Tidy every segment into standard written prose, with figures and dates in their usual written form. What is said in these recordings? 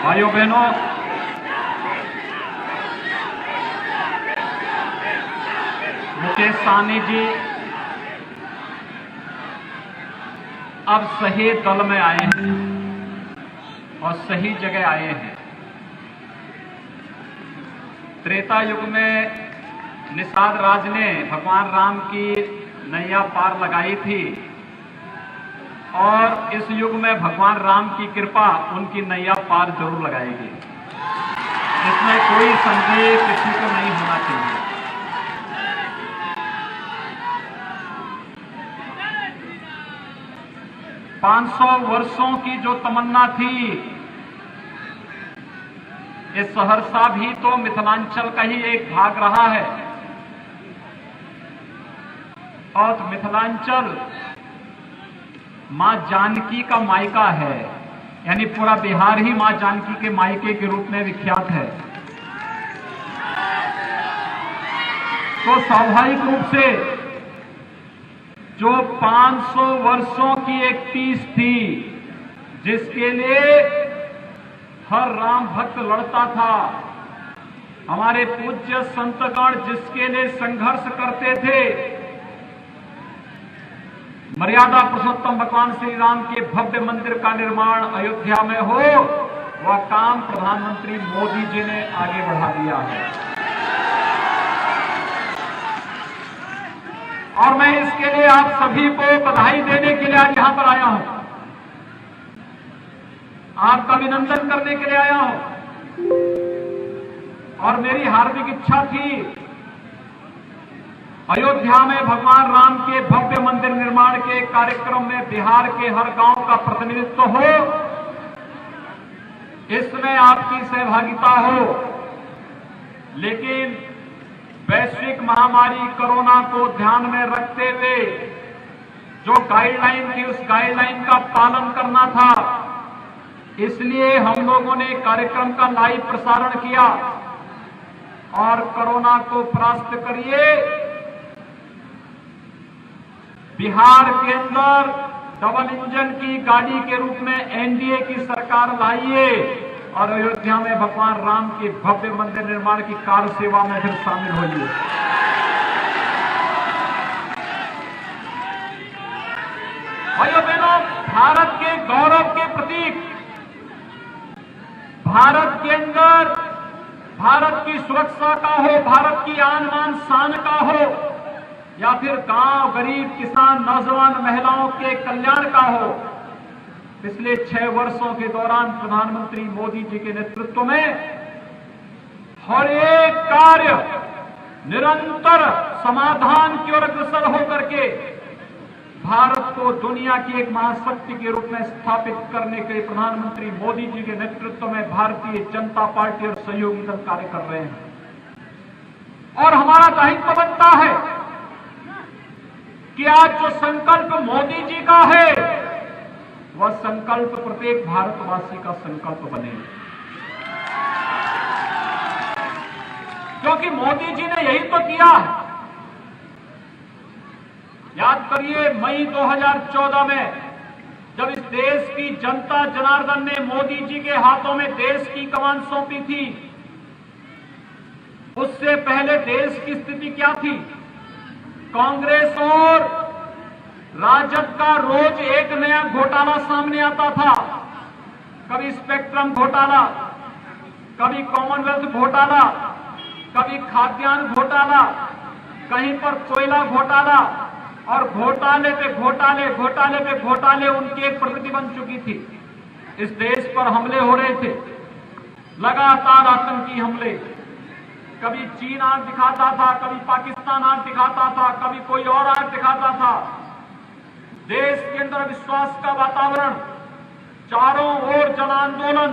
भाइयों बहनों, मुकेश सहनी जी अब सही दल में आए हैं और सही जगह आए हैं। त्रेता युग में निषाद राज ने भगवान राम की नैया पार लगाई थी और इस युग में भगवान राम की कृपा उनकी नैया पार जरूर लगाएगी। इसमें कोई संदेह किसी को नहीं होना चाहिए। पांच 500 वर्षों की जो तमन्ना थी, ये सहरसा भी तो मिथिलांचल का ही एक भाग रहा है और मिथिलांचल मां जानकी का मायका है, यानी पूरा बिहार ही मां जानकी के मायके के रूप में विख्यात है। तो स्वाभाविक रूप से जो 500 वर्षों की एक तीस थी, जिसके लिए हर राम भक्त लड़ता था, हमारे पूज्य संतगण जिसके लिए संघर्ष करते थे, मर्यादा पुरुषोत्तम भगवान श्री राम के भव्य मंदिर का निर्माण अयोध्या में हो, वह काम प्रधानमंत्री मोदी जी ने आगे बढ़ा दिया है। और मैं इसके लिए आप सभी को बधाई देने के लिए आज यहां पर आया हूं, आपका अभिनंदन करने के लिए आया हूं। और मेरी हार्दिक इच्छा थी अयोध्या में भगवान राम के भव्य मंदिर निर्माण के कार्यक्रम में बिहार के हर गांव का प्रतिनिधित्व हो, इसमें आपकी सहभागिता हो। लेकिन वैश्विक महामारी कोरोना को ध्यान में रखते हुए जो गाइडलाइन थी, उस गाइडलाइन का पालन करना था, इसलिए हम लोगों ने कार्यक्रम का लाइव प्रसारण किया और कोरोना को परास्त करिए, बिहार के अंदर डबल इंजन की गाड़ी के रूप में एनडीए की सरकार लाइए और अयोध्या में भगवान राम के भव्य मंदिर निर्माण की कार्य सेवा में फिर शामिल होइए। भाइयों बहनों, भारत के गौरव के प्रतीक, भारत के अंदर भारत की सुरक्षा का हो, भारत की आन बान शान का हो, या फिर गांव, गरीब, किसान, नौजवान, महिलाओं के कल्याण का हो, पिछले 6 वर्षों के दौरान प्रधानमंत्री मोदी जी के नेतृत्व में हर एक कार्य निरंतर समाधान की ओर अग्रसर होकर के भारत को दुनिया की एक महाशक्ति के रूप में स्थापित करने के लिए प्रधानमंत्री मोदी जी के नेतृत्व में भारतीय जनता पार्टी और सहयोगी दल कार्य कर रहे हैं। और हमारा दायित्व बनता है कि आज जो संकल्प मोदी जी का है, वह संकल्प प्रत्येक भारतवासी का संकल्प बने, क्योंकि मोदी जी ने यही तो किया है। याद करिए, मई 2014 में जब इस देश की जनता जनार्दन ने मोदी जी के हाथों में देश की कमान सौंपी थी, उससे पहले देश की स्थिति क्या थी? कांग्रेस और राजद का रोज एक नया घोटाला सामने आता था। कभी स्पेक्ट्रम घोटाला, कभी कॉमनवेल्थ घोटाला, कभी खाद्यान्न घोटाला, कहीं पर कोयला घोटाला, और घोटाले पे घोटाले, घोटाले पे घोटाले उनकी एक प्रवृत्ति बन चुकी थी। इस देश पर हमले हो रहे थे, लगातार आतंकी हमले, कभी चीन आंख दिखाता था, कभी पाकिस्तान आंख दिखाता था, कभी कोई और आंख दिखाता था। देश के अंदर विश्वास का वातावरण, चारों ओर जन आंदोलन,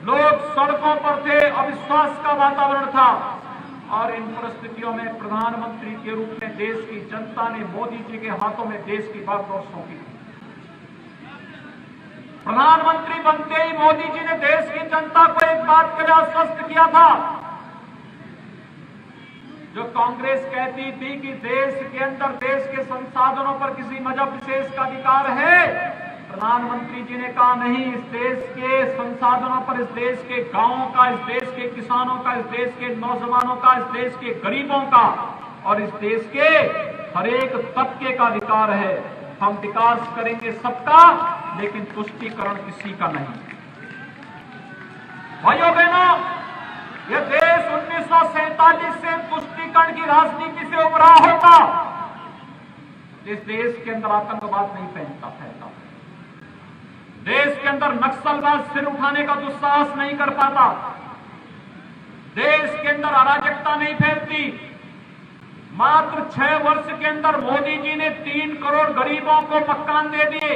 लोग सड़कों पर थे, अविश्वास का वातावरण था। और इन परिस्थितियों में प्रधानमंत्री के रूप में देश की जनता ने मोदी जी के हाथों में देश की बागडोर सौंपी। प्रधानमंत्री बनते ही मोदी जी ने देश की जनता को एक बात के लिए आश्वस्त किया था, जो कांग्रेस कहती थी कि देश के अंदर देश के संसाधनों पर किसी मजहब विशेष का अधिकार है। प्रधानमंत्री जी ने कहा नहीं, इस देश के संसाधनों पर, इस देश के गांवों का, इस देश के किसानों का, इस देश के नौजवानों का, इस देश के गरीबों का और इस देश के हर एक तबके का अधिकार है। हम विकास करेंगे सबका, लेकिन तुष्टीकरण किसी का नहीं। भाइयों बहनों, यह देश 1947 से तुष्टीकरण की राजनीति से उभरा होता, इस देश के अंदर आतंकवाद नहीं फैलता। देश के अंदर नक्सलवाद सिर उठाने का दुस्साहस नहीं कर पाता, देश के अंदर अराजकता नहीं फैलती। मात्र 6 वर्ष के अंदर मोदी जी ने 3 करोड़ गरीबों को मकान दे दिए,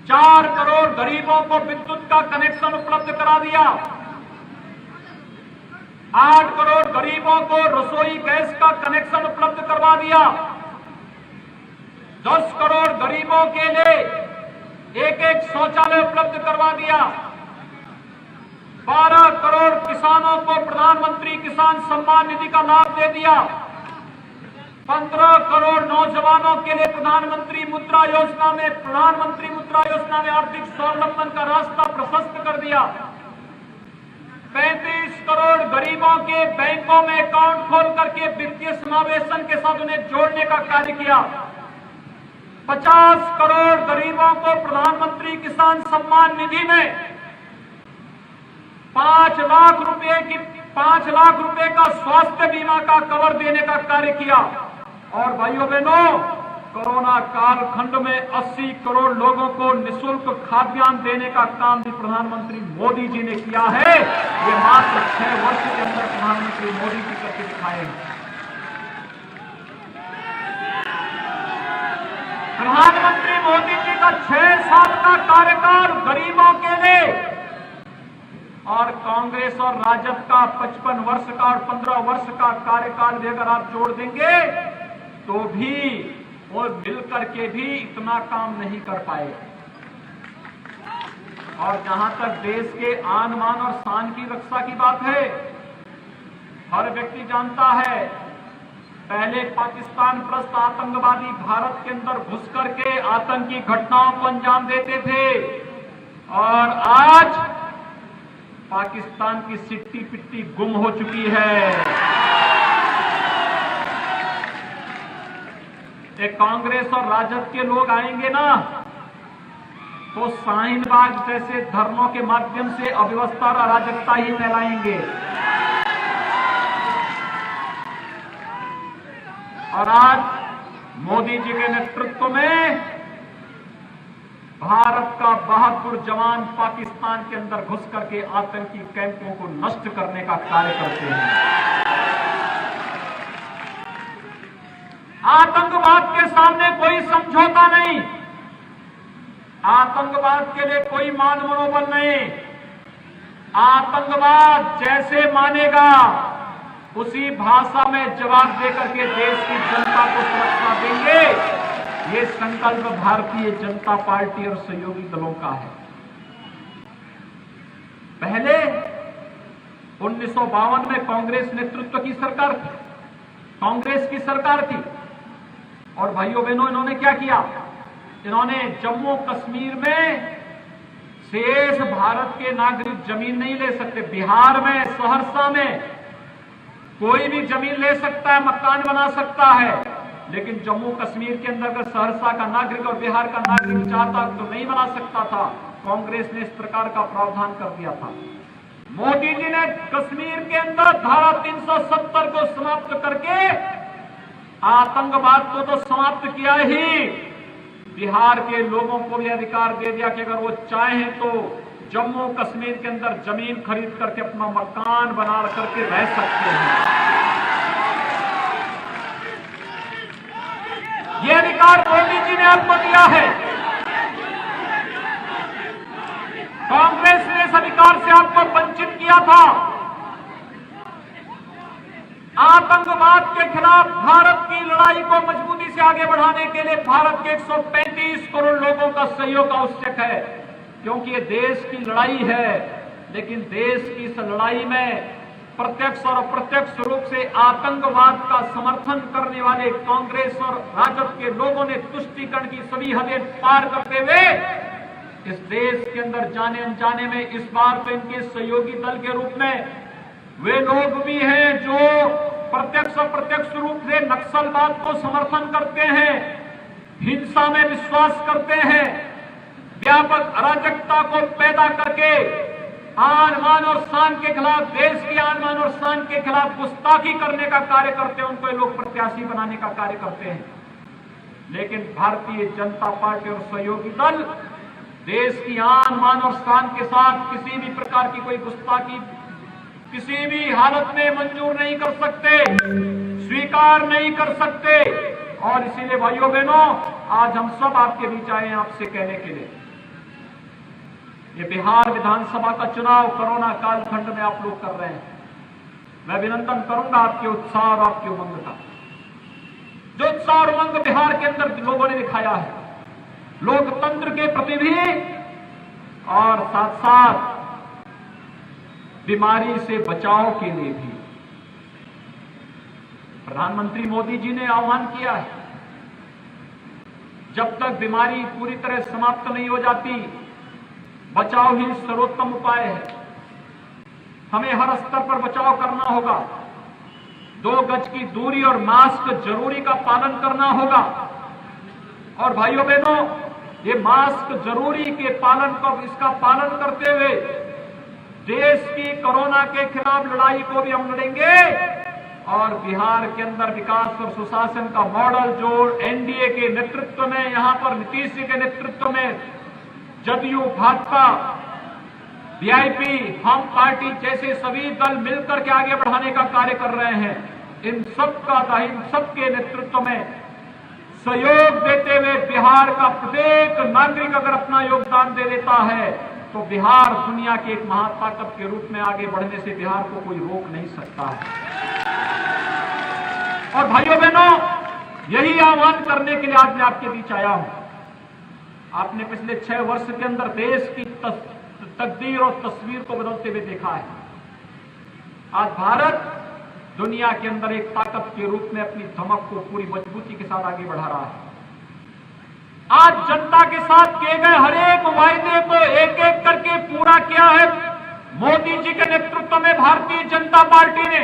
4 करोड़ गरीबों को विद्युत का कनेक्शन उपलब्ध करा दिया, 8 करोड़ गरीबों को रसोई गैस का कनेक्शन उपलब्ध करवा दिया, 10 करोड़ गरीबों के लिए एक शौचालय उपलब्ध करवा दिया, 12 करोड़ किसानों को प्रधानमंत्री किसान सम्मान निधि का लाभ दे दिया, 15 करोड़ नौजवानों के लिए प्रधानमंत्री मुद्रा योजना में आर्थिक स्वावलंबन का रास्ता प्रशस्त कर दिया, 35 करोड़ गरीबों के बैंकों में अकाउंट खोल करके वित्तीय समावेशन के साथ उन्हें जोड़ने का कार्य किया, 50 करोड़ गरीबों को प्रधानमंत्री किसान सम्मान निधि में 5 लाख रुपए का स्वास्थ्य बीमा का कवर देने का कार्य किया। और भाइयों बहनों, कोरोना कालखंड में 80 करोड़ लोगों को निःशुल्क खाद्यान्न देने का काम भी प्रधानमंत्री मोदी जी ने किया है। ये मात्र 6 वर्ष के अंदर प्रधानमंत्री मोदी जी करके दिखाए हैं। प्रधानमंत्री मोदी जी का 6 साल का कार्यकाल गरीबों के लिए और कांग्रेस और राजद का 55 वर्ष का और 15 वर्ष का कार्यकाल भी अगर आप जोड़ देंगे तो भी वो मिलकर के भी इतना काम नहीं कर पाए। और जहां तक देश के आन मान और शान की रक्षा की बात है, हर व्यक्ति जानता है पहले पाकिस्तान प्रस्त आतंकवादी भारत के अंदर घुस करके आतंकी घटनाओं को अंजाम देते थे और आज पाकिस्तान की सिट्टी पिट्टी गुम हो चुकी है। एक कांग्रेस और राजद के लोग आएंगे ना तो शाहीनबाग जैसे धरनों के माध्यम से अव्यवस्था और अराजकता ही फैलाएंगे। और आज मोदी जी के नेतृत्व में भारत का बहादुर जवान पाकिस्तान के अंदर घुस करके आतंकी कैंपों को नष्ट करने का कार्य करते हैं। आतंकवाद के सामने कोई समझौता नहीं, आतंकवाद के लिए कोई मान मनोबल नहीं। आतंकवाद जैसे मानेगा उसी भाषा में जवाब देकर के देश की जनता को सुरक्षा देंगे। ये संकल्प भारतीय जनता पार्टी और सहयोगी दलों का है। पहले 1952 में कांग्रेस नेतृत्व की सरकार थी, कांग्रेस की सरकार थी और भाइयों बहनों इन्होंने क्या किया, इन्होंने जम्मू कश्मीर में शेष भारत के नागरिक जमीन नहीं ले सकते। बिहार में सहरसा में कोई भी जमीन ले सकता है, मकान बना सकता है, लेकिन जम्मू कश्मीर के अंदर अगर सहरसा का नागरिक और बिहार का नागरिक चाहता तो नहीं बना सकता था। कांग्रेस ने इस प्रकार का प्रावधान कर दिया था। मोदी जी ने कश्मीर के अंदर धारा 370 को समाप्त करके आतंकवाद को तो समाप्त किया ही, बिहार के लोगों को भी अधिकार दे दिया कि अगर वो चाहें तो जम्मू कश्मीर के अंदर जमीन खरीद करके अपना मकान बना करके रह सकते हैं। ये अधिकार मोदी जी ने आपको दिया है। कांग्रेस ने इस अधिकार से आपको वंचित किया था। आतंकवाद के खिलाफ भारत की लड़ाई को मजबूती से आगे बढ़ाने के लिए भारत के 135 करोड़ लोगों का सहयोग आवश्यक है, क्योंकि ये देश की लड़ाई है। लेकिन देश की इस लड़ाई में प्रत्यक्ष और अप्रत्यक्ष रूप से आतंकवाद का समर्थन करने वाले कांग्रेस और राजद के लोगों ने तुष्टीकरण की सभी हदें पार करते हुए इस देश के अंदर जाने अनजाने में इस बार तो इनके सहयोगी दल के रूप में वे लोग भी हैं जो प्रत्यक्ष अप्रत्यक्ष रूप से नक्सलवाद को समर्थन करते हैं, हिंसा में विश्वास करते हैं, व्यापक अराजकता को पैदा करके आन मान और शान के खिलाफ, देश की आन मान और शान के खिलाफ गुस्ताखी करने का कार्य करते हैं, उनको ये लोग प्रत्याशी बनाने का कार्य करते हैं। लेकिन भारतीय जनता पार्टी और सहयोगी दल देश की आन मान और शान के साथ किसी भी प्रकार की कोई गुस्ताखी किसी भी हालत में मंजूर नहीं कर सकते, स्वीकार नहीं कर सकते। और इसीलिए भाइयों बहनों, आज हम सब आपके बीच आए हैं आपसे कहने के लिए, ये बिहार विधानसभा का चुनाव कोरोना कालखंड में आप लोग कर रहे हैं। मैं अभिनंदन करूंगा आपके उत्साह और आपके उमंग का। जो उत्साह और उमंग बिहार के अंदर लोगों ने दिखाया है, लोकतंत्र के प्रति भी और साथ साथ बीमारी से बचाव के लिए भी। प्रधानमंत्री मोदी जी ने आह्वान किया है, जब तक बीमारी पूरी तरह समाप्त नहीं हो जाती, बचाव ही सर्वोत्तम उपाय है। हमें हर स्तर पर बचाव करना होगा। 2 गज की दूरी और मास्क जरूरी का पालन करना होगा। और भाइयों बहनों, ये मास्क जरूरी के पालन को, इसका पालन करते हुए देश की कोरोना के खिलाफ लड़ाई को भी हम लड़ेंगे। और बिहार के अंदर विकास और सुशासन का मॉडल जो एनडीए के नेतृत्व में, यहां पर नीतीश जी के नेतृत्व में जदयू, भाजपा, वीआईपी, हम पार्टी जैसे सभी दल मिलकर के आगे बढ़ाने का कार्य कर रहे हैं, इन सबके नेतृत्व में सहयोग देते हुए बिहार का प्रत्येक नागरिक अगर अपना योगदान दे देता है तो बिहार दुनिया की एक महाताकत के रूप में आगे बढ़ने से बिहार को कोई रोक नहीं सकता है। और भाइयों बहनों, यही आह्वान करने के लिए आज मैं आपके बीच आया हूं। आपने पिछले 6 वर्ष के अंदर देश की तकदीर और तस्वीर को बदलते हुए देखा है। आज भारत दुनिया के अंदर एक ताकत के रूप में अपनी धमक को पूरी मजबूती के साथ आगे बढ़ा रहा है। आज जनता के साथ किए गए हर एक वायदे को एक एक करके पूरा किया है मोदी जी के नेतृत्व में भारतीय जनता पार्टी ने।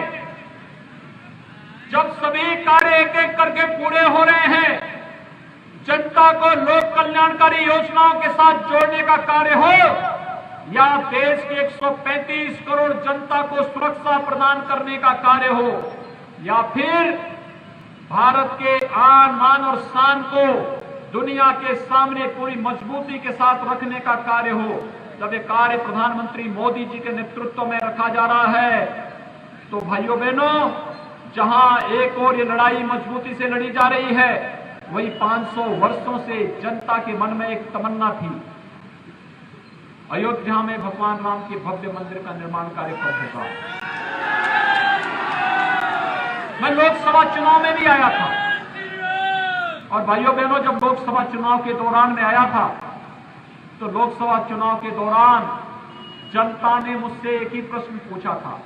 जब सभी कार्य एक एक करके पूरे हो रहे हैं, जनता को लोक कल्याणकारी योजनाओं के साथ जोड़ने का कार्य हो या देश की 135 करोड़ जनता को सुरक्षा प्रदान करने का कार्य हो या फिर भारत के आन मान और शान को दुनिया के सामने पूरी मजबूती के साथ रखने का कार्य हो, जब ये कार्य प्रधानमंत्री मोदी जी के नेतृत्व में रखा जा रहा है तो भाइयों बहनों, जहां एक और ये लड़ाई मजबूती से लड़ी जा रही है, वही 500 वर्षों से जनता के मन में एक तमन्ना थी, अयोध्या में भगवान राम के भव्य मंदिर का निर्माण कार्य कब होगा। मैं लोकसभा चुनाव में भी आया था और भाइयों बहनों, जब लोकसभा चुनाव के दौरान में आया था तो लोकसभा चुनाव के दौरान जनता ने मुझसे एक ही प्रश्न पूछा था।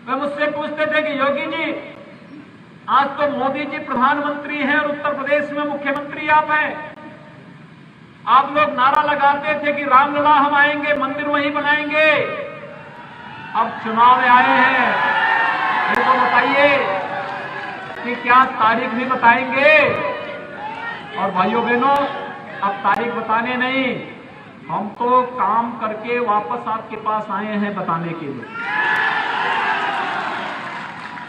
वे मुझसे पूछते थे कि योगी जी, आज तो मोदी जी प्रधानमंत्री हैं और उत्तर प्रदेश में मुख्यमंत्री आप हैं। आप लोग नारा लगाते थे कि रामलला हम आएंगे, मंदिर वहीं बनाएंगे। अब चुनाव में आए हैं, ये तो बताइए कि क्या तारीख भी बताएंगे। और भाइयों बहनों, अब तारीख बताने नहीं, हम तो काम करके वापस आपके पास आए हैं बताने के लिए।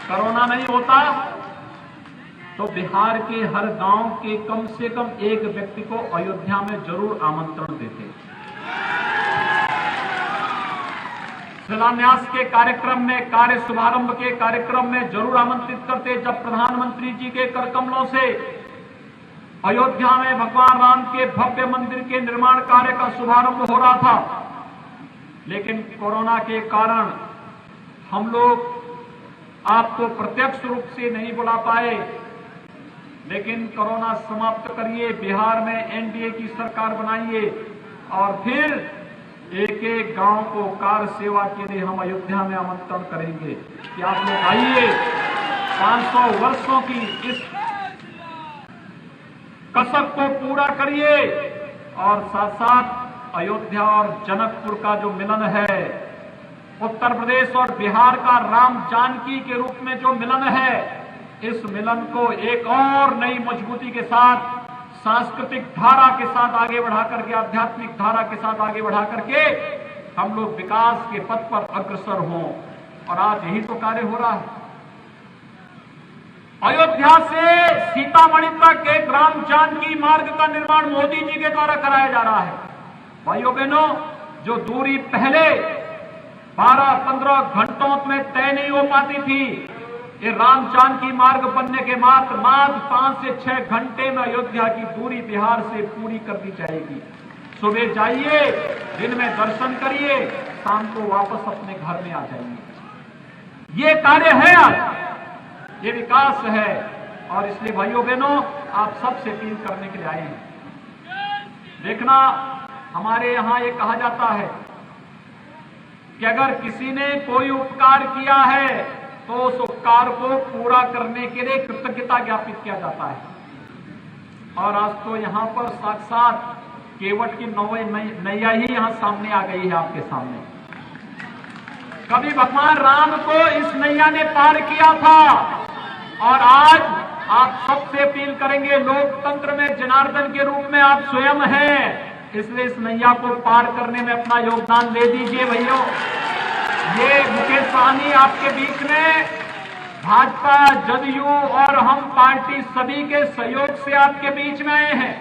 कोरोना नहीं होता तो बिहार के हर गांव के कम से कम एक व्यक्ति को अयोध्या में जरूर आमंत्रण देते। शिलान्यास के कार्यक्रम में, कार्य शुभारंभ के कार्यक्रम में जरूर आमंत्रित करते। जब प्रधानमंत्री जी के कर कमलों से अयोध्या में भगवान राम के भव्य मंदिर के निर्माण कार्य का शुभारंभ हो रहा था, लेकिन कोरोना के कारण हम लोग आपको प्रत्यक्ष रूप से नहीं बुला पाए। लेकिन कोरोना समाप्त करिए, बिहार में एनडीए की सरकार बनाइए और फिर एक एक गांव को कार सेवा के लिए हम अयोध्या में आमंत्रण करेंगे कि आप लोग आइए, 500 वर्षों की इस कसक को पूरा करिए और साथ साथ अयोध्या और जनकपुर का जो मिलन है, उत्तर प्रदेश और बिहार का राम जानकी के रूप में जो मिलन है, इस मिलन को एक और नई मजबूती के साथ, सांस्कृतिक धारा के साथ आगे बढ़ा करके, आध्यात्मिक धारा के साथ आगे बढ़ा करके हम लोग विकास के पथ पर अग्रसर हों। और आज यही तो कार्य हो रहा है। अयोध्या से सीतामढ़ी तक एक राम जानकी मार्ग का निर्माण मोदी जी के द्वारा कराया जा रहा है। भाइयों बहनों, जो दूरी पहले 12-15 घंटों में तय नहीं हो पाती थी, ये राम जानकी मार्ग बनने के बाद मात्र 5 से 6 घंटे में अयोध्या की दूरी बिहार से पूरी कर दी जाएगी। सुबह जाइए, दिन में दर्शन करिए, शाम को वापस अपने घर में आ जाइए। ये कार्य है, आज ये विकास है। और इसलिए भाइयों बहनों, आप सबसे अपील करने के लिए आए हैं। देखना, हमारे यहां ये कहा जाता है कि अगर किसी ने कोई उपकार किया है तो उस उपकार को पूरा करने के लिए कृतज्ञता ज्ञापित किया जाता है। और आज तो यहां पर साक्षात केवट की नैया ही यहां सामने आ गई है आपके सामने। कभी भगवान राम को इस नैया ने पार किया था और आज आप सबसे अपील करेंगे, लोकतंत्र में जनार्दन के रूप में आप स्वयं हैं, इसलिए इस नैया को पार करने में अपना योगदान दे दीजिए। भैया, ये मुकेश सहनी आपके बीच में भाजपा, जदयू और हम पार्टी सभी के सहयोग से आपके बीच में आए हैं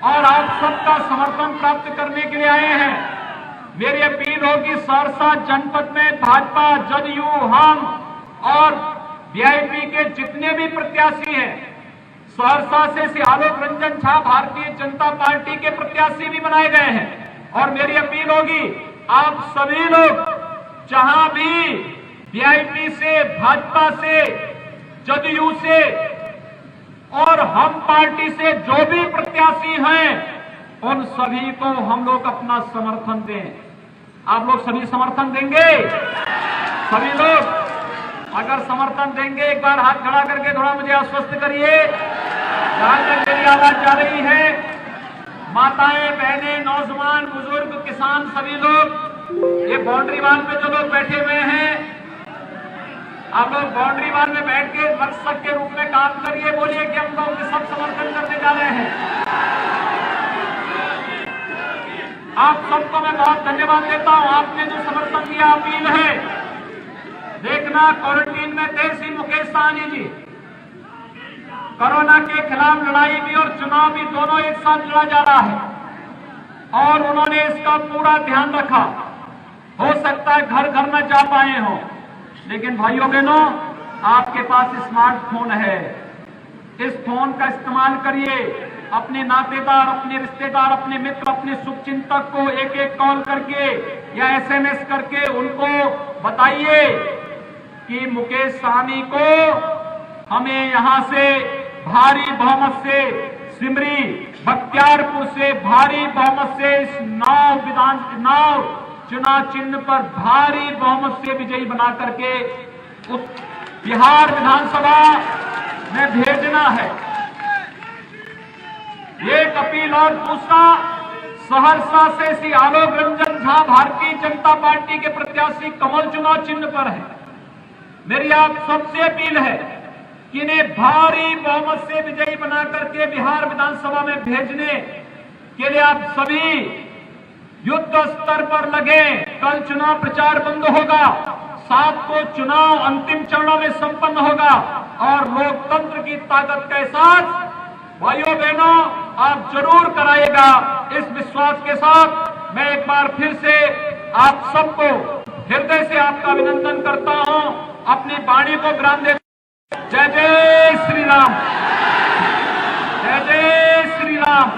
और आप सबका समर्थन प्राप्त करने के लिए आए हैं। मेरी अपील होगी, सहरसा जनपद में भाजपा, जदयू, हम और वीआईपी के जितने भी प्रत्याशी हैं, सहरसा से आलोक रंजन झा भारतीय जनता पार्टी के प्रत्याशी भी बनाए गए हैं। और मेरी अपील होगी, आप सभी लोग जहां भी वीआईपी से, भाजपा से, जदयू से और हम पार्टी से जो भी प्रत्याशी हैं, उन सभी को हम लोग अपना समर्थन दें। आप लोग सभी समर्थन देंगे? सभी लोग अगर समर्थन देंगे, एक बार हाथ खड़ा करके थोड़ा मुझे आश्वस्त करिए। जहां तक मेरी आवाज जा रही है, माताएं, बहनें, नौजवान, बुजुर्ग, किसान, सभी लोग, ये बाउंड्री वाल पे जो लोग बैठे हुए हैं, आप लोग बाउंड्री वाल में बैठ के रक्षक के रूप में काम करिए। बोलिए कि हम लोग सब समर्थन करने जा रहे हैं। आप सबको मैं बहुत धन्यवाद देता हूं, आपने जो समर्थन दिया। अपील है, देखना, क्वारंटीन में थे श्री मुकेश सहनी जी। कोरोना के खिलाफ लड़ाई भी और चुनाव भी दोनों एक साथ लड़ा जा रहा है और उन्होंने इसका पूरा ध्यान रखा। हो सकता है घर घर न जा पाए हो, लेकिन भाइयों बहनों, आपके पास स्मार्टफोन है, इस फोन का इस्तेमाल करिए। अपने नातेदार, अपने रिश्तेदार, अपने मित्र, अपने शुभचिंतक को एक एक कॉल करके या एसएमएस करके उनको बताइए कि मुकेश सहनी को हमें यहां से भारी बहुमत से, सिमरी बख्तियारपुर से भारी बहुमत से इस नाव चुनाव चिन्ह पर भारी बहुमत से विजयी बना करके उस बिहार विधानसभा में भेजना है। एक अपील और दूसरा, सहरसा से श्री आलोक रंजन झा भारतीय जनता पार्टी के प्रत्याशी कमल चुनाव चिन्ह पर है। मेरी आप सबसे अपील है कि इन्हें भारी बहुमत से विजयी बना करके बिहार विधानसभा में भेजने के लिए आप सभी युद्ध स्तर पर लगे। कल चुनाव प्रचार बंद होगा, 7 को चुनाव अंतिम चरणों में संपन्न होगा और लोकतंत्र की ताकत का एहसास भाइयों बहनों आप जरूर कराएगा। इस विश्वास के साथ मैं एक बार फिर से आप सबको हृदय से आपका अभिनंदन करता हूं। अपनी वाणी को विराम दे। जय जय श्री राम, जय जय श्री राम।